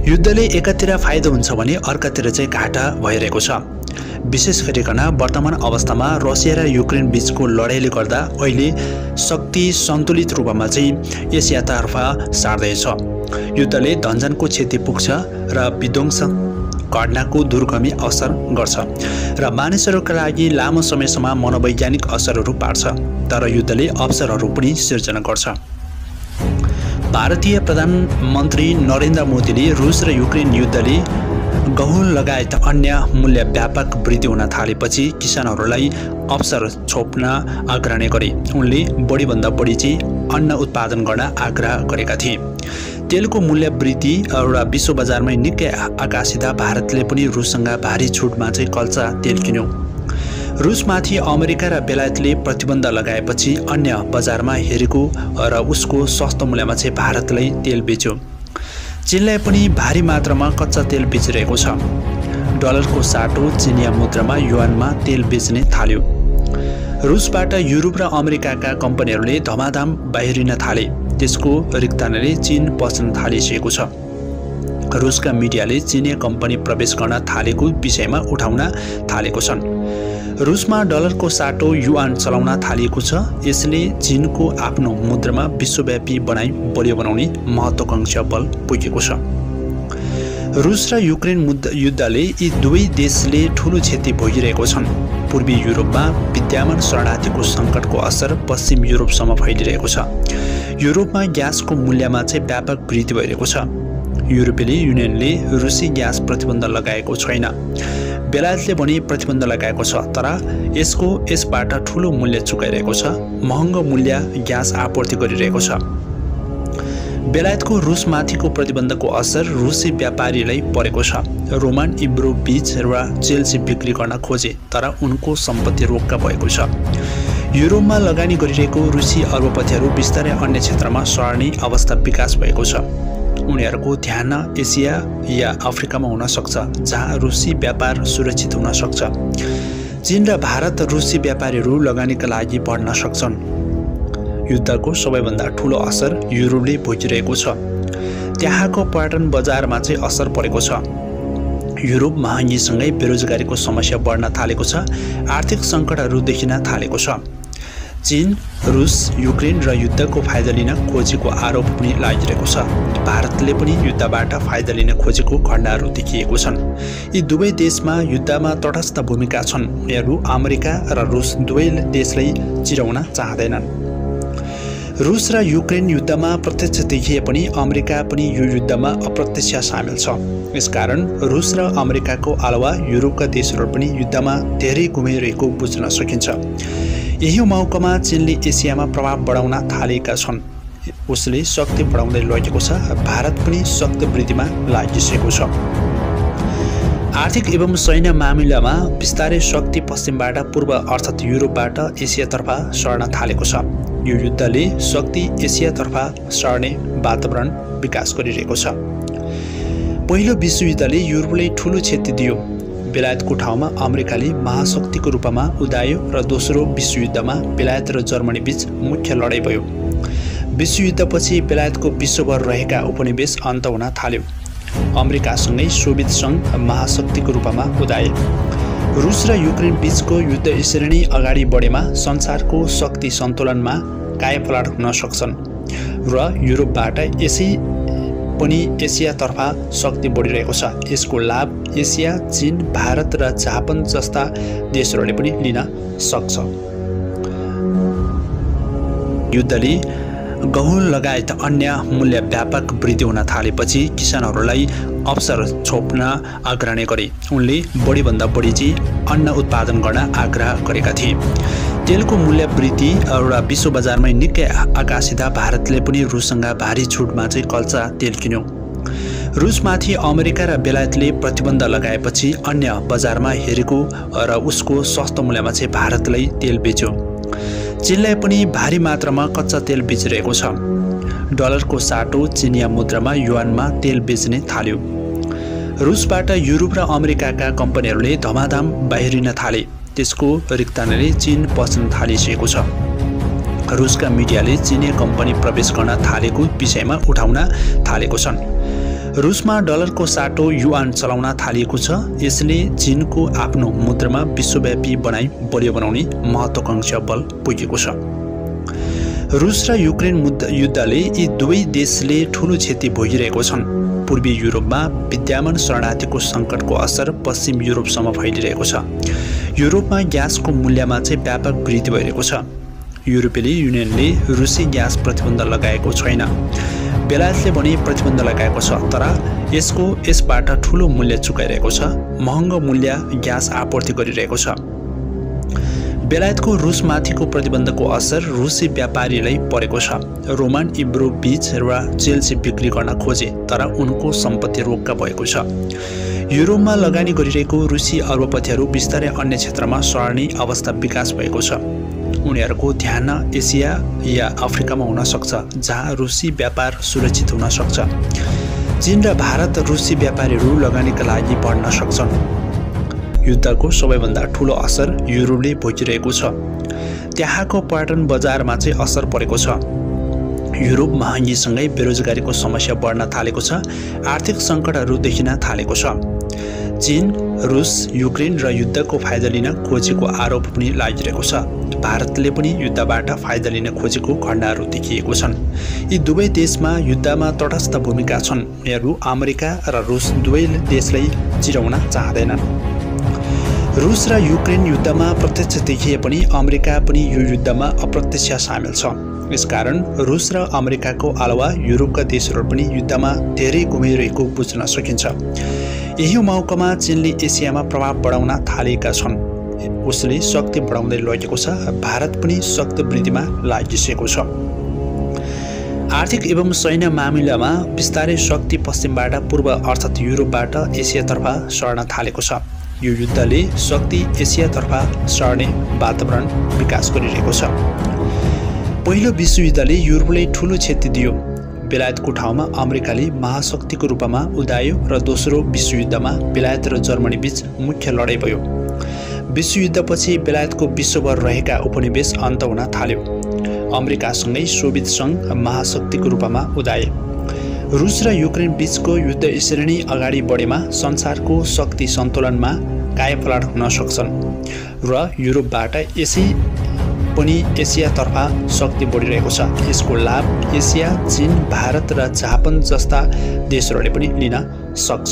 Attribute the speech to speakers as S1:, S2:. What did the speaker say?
S1: युद्धले एकातिर फाइदा हुन्छ भने अर्कातिर चाहिँ घाटा भइरहेको छ। विशेष गरिकन वर्तमान अवस्थामा रसिया र युक्रेन बीचको लडाईँले गर्दा अहिले शक्ति सन्तुलित रूपमा चाहिँ एसियातर्फ सार्दैछ। युद्धले धनजनको क्षति पुग्छ र विध्वंस घटनाको दुर्गमी असर गर्छ र मानिसहरूका लागि लामो समयसम्म मनोवैज्ञानिक असरहरू पार्छ। तर युद्धले अवसरहरू पनि सिर्जना गर्छ। भारतीय प्रधानमन्त्री नरेन्द्र मोदीले रुस र युक्रेन युद्धले गहुँ लगायत अन्य मूल्य व्यापक वृद्धि हुन थालेपछि किसानहरूलाई अवसर छोप्न आग्रह गरे। उनले बढीभन्दा बढी चाहिँ अन्न उत्पादन गर्न आग्रह गरेका थिए। तेलको मूल्य वृद्धि र विश्व बजारमै निकै आकाशिँदा भारतले पनि रुससँग भारी छुटमा चाहिँ कल्चा तेल किन्यो। रुसमाथि अमेरिका र बेलायतले प्रतिबन्ध लगाएपछि अन्य बजारमा हेरेको र उसको सस्तो मूल्यमा चाहिँ भारतलाई तेल बेच्यो। चीनलाई पनि भारी मात्रामा कच्चा तेल बेचिरहेको छ। डलरको साटो चिनिया मुद्रामा युआनमा तेल बेच्ने थाल्यो। रुसबाट युरोप र अमेरिकाका कम्पनीहरूले धमाधम बाहिरिन थाले। त्यसको रिक्तानले चीन पस्न थालिसकेको छ। रुसका मिडियाले चिनिया कम्पनी प्रवेश गर्न थालेको विषयमा उठाउन थालेको छन्। रुसमा डलरको साटो युआन चलाउन थालिएको छ। यसले चीनको आफ्नो मुद्रामा विश्वव्यापी बनाई बलियो बनाउने महत्त्वाकांक्षा बल पुगेको छ। रुस र युक्रेन युद्धले यी दुवै देशले ठूलो क्षति भोगिरहेको छन्। पूर्वी युरोपमा विद्यमान शरणार्थीको सङ्कटको असर पश्चिम युरोपसम्म फैलिरहेको छ। युरोपमा ग्यासको मूल्यमा चाहिँ व्यापक वृद्धि भइरहेको छ। युरोपेली युनियनले रुसी ग्यास प्रतिबन्ध लगाएको छैन। बेलायतले पनि प्रतिबन्ध लगाएको छ, तर यसबाट ठूलो मूल्य चुकाइरहेको छ। महँगो मूल्य ग्यास आपूर्ति गरिरहेको छ। बेलायतको रुसमाथिको प्रतिबन्धको असर रुसी व्यापारीलाई परेको छ। रोमन इब्रोभिच र चेल्सी बिक्री गर्न खोजे, तर उनको सम्पत्ति रोक्का भएको छ। युरोपमा लगानी गरिरहेको रुसी अरबपतिहरू बिस्तारै अन्य क्षेत्रमा सर्ने अवस्था विकास भएको छ। उनीहरूको ध्यान एसिया या अफ्रिकामा हुन सक्छ, जहाँ रुसी व्यापार सुरक्षित हुन सक्छ। चीन र भारत रुसी व्यापारीहरू लगानीका लागि बढ्न सक्छन्। युद्धको सबैभन्दा ठूलो असर युरोपले भोगिरहेको छ। त्यहाँको पर्यटन बजारमा चाहिँ असर परेको छ। युरोप महँगीसँगै बेरोजगारीको समस्या बढ्न थालेको छ। आर्थिक सङ्कटहरू देखिन थालेको छ। चीन, रुस, युक्रेन र युद्धको फाइदा लिन खोजेको आरोप पनि लागिरहेको छ। भारतले पनि युद्धबाट फाइदा लिन खोजेको घटनाहरू देखिएको छन्। यी दुवै देशमा युद्धमा तटस्थ भूमिका छन्। उनीहरू अमेरिका र रुस दुवै देशलाई चिराउन चाहँदैनन्। रुस र युक्रेन युद्धमा प्रत्यक्ष देखिए पनि अमेरिका पनि यो युद्धमा अप्रत्यक्ष सामेल छ। यसकारण रुस र अमेरिकाको अलावा युरोपका देशहरू पनि युद्धमा धेरै गुमाइरहेको बुझ्न सकिन्छ। यही मौकामा चीनले एसियामा प्रभाव बढाउन थालेका छन्। उसले शक्ति बढाउँदै लगेको छ। भारत पनि शक्ति वृद्धिमा लागिसकेको छ। आर्थिक एवं सैन्य मामिलामा बिस्तारै शक्ति पश्चिमबाट पूर्व अर्थात् युरोपबाट एसियातर्फ सर्न थालेको छ। यो युद्धले शक्ति एसियातर्फ सर्ने वातावरण विकास गरिरहेको छ। पहिलो विश्वयुद्धले युरोपलाई ठूलो क्षति दियो। बेलायतको ठाउँमा अमेरिकाले महाशक्तिको रूपमा उदायो र दोस्रो विश्वयुद्धमा बेलायत र जर्मनी बीच मुख्य लडाईँ भयो। विश्वयुद्धपछि बेलायतको विश्वभर रहेका उपनिवेश अन्त हुन थाल्यो। अमेरिकासँगै सोभियत सङ्घ महाशक्तिको रूपमा उदाए। रुस र युक्रेन बीचको युद्ध यसरी नै अगाडि बढेमा संसारको शक्ति सन्तुलनमा कायापलट हुन सक्छन् र युरोपबाट यसै पनि एसियातर्फ शक्ति बढिरहेको छ। यसको लाभ एसिया, चीन, भारत र जापान जस्ता देशहरूले पनि लिन सक्छ। युद्धले गहुँ लगायत अन्य मूल्य व्यापक वृद्धि हुन थालेपछि किसानहरूलाई अवसर छोप्न आग्रह गरे। उनले बढीभन्दा बढी चाहिँ अन्न उत्पादन गर्न आग्रह गरेका थिए। तेलको मूल्य वृद्धि र विश्व बजारमै निकै आकाशिँदा भारतले पनि रुससँग भारी छुटमा चाहिँ कल्चा तेल किन्यो। रुसमाथि अमेरिका र बेलायतले प्रतिबन्ध लगाएपछि अन्य बजारमा हेरेको र उसको सस्तो मूल्यमा चाहिँ भारतलाई तेल बेच्यो। चीनलाई पनि भारी मात्रामा कच्चा तेल बेचिरहेको छ। डलरको साटो चिनिया मुद्रामा युआनमा तेल बेच्ने थाल्यो। रुसबाट युरोप र अमेरिकाका कम्पनीहरूले धमाधम बाहिरिन थाले। त्यसको रिक्तानले चीन पस्न थालिसकेको छ। रुसका मिडियाले चिनिया कम्पनी प्रवेश गर्न थालेको विषयमा उठाउन थालेको छन्। रुसमा डलरको साटो युआन चलाउन थालिएको छ। यसले चीनको आफ्नो मुद्रामा विश्वव्यापी बनाई बलियो बनाउने महत्त्वाकांक्षा बल पुगेको छ। रुस र युक्रेन युद्धले यी दुवै देशले ठूलो क्षति भोगिरहेको छन्। पूर्वी युरोपमा विद्यमान शरणार्थीको सङ्कटको असर पश्चिम युरोपसम्म फैलिरहेको छ। युरोपमा ग्यासको मूल्यमा चाहिँ व्यापक वृद्धि भइरहेको छ। युरोपेली युनियनले रुसी ग्यास प्रतिबन्ध लगाएको छैन। बेलायतले भने प्रतिबन्ध लगाएको छ, तर यसबाट ठूलो मूल्य चुकाइरहेको छ। महँगो मूल्य ग्यास आपूर्ति गरिरहेको छ। बेलायतको रुसमाथिको प्रतिबन्धको असर रुसी व्यापारीलाई परेको छ। रोमान इब्रोभिच र चेल्सी बिक्री गर्न खोजे, तर उनको सम्पत्ति रोक्का भएको छ। युरोपमा लगानी गरिरहेको रुसी अरबपतिहरू बिस्तारै अन्य क्षेत्रमा सर्ने अवस्था विकास भएको छ। उनीहरूको ध्यान एसिया या अफ्रिकामा हुन सक्छ, जहाँ रुसी व्यापार सुरक्षित हुन सक्छ। चीन र भारत रुसी व्यापारीहरू लगानीका लागि बढ्न सक्छन्। युद्धको सबैभन्दा ठूलो असर युरोपले भोगिरहेको छ। त्यहाँको पर्यटन बजारमा चाहिँ असर परेको छ। युरोप महँगीसँगै बेरोजगारीको समस्या बढ्न थालेको छ। आर्थिक सङ्कटहरू देखिन थालेको छ। चीन, रुस, युक्रेन र युद्धको फाइदा लिन खोजेको आरोप पनि लागिरहेको छ। भारतले पनि युद्धबाट फाइदा लिन खोजेको घटनाहरू देखिएको छन्। यी दुवै देशमा युद्धमा तटस्थ भूमिका छन्। उनीहरू अमेरिका र रुस दुवै देशलाई चिराउन चाहँदैनन्। रुस र युक्रेन युद्धमा प्रत्यक्ष देखिए पनि अमेरिका पनि यो युद्धमा अप्रत्यक्ष सामेल छ। यसकारण रुस र अमेरिकाको अलावा युरोपका देशहरू पनि युद्धमा धेरै घुमिरहेको बुझ्न सकिन्छ। यही मौकामा चीनले एसियामा प्रभाव बढाउन थालेका छन्। उसले शक्ति बढाउँदै लगेको छ। भारत पनि शक्ति वृद्धिमा लागिसकेको छ। आर्थिक एवं सैन्य मामिलामा बिस्तारै शक्ति पश्चिमबाट पूर्व अर्थात् युरोपबाट एसियातर्फ सर्न थालेको छ। यो युद्धले शक्ति एसियातर्फ सर्ने वातावरण विकास गरिरहेको छ। पहिलो विश्वयुद्धले युरोपलाई ठूलो क्षति दियो। बेलायतको ठाउँमा अमेरिकाले महाशक्तिको रूपमा उदायो र दोस्रो विश्वयुद्धमा बेलायत र जर्मनी बीच मुख्य लडाईँ भयो। विश्वयुद्धपछि बेलायतको विश्वभर रहेका उपनिवेश अन्त हुन थाल्यो। अमेरिकासँगै सोभियत सङ्घ महाशक्तिको रूपमा उदाए। रुस र युक्रेन बीचको युद्ध यसरी नै अगाडि बढेमा संसारको शक्ति सन्तुलनमा कायापलट हुन सक्छन् र युरोपबाट यसै पनि एसियातर्फ शक्ति बढिरहेको छ। यसको लाभ एसिया, चीन, भारत र जापान जस्ता देशहरूले पनि लिन सक्छ।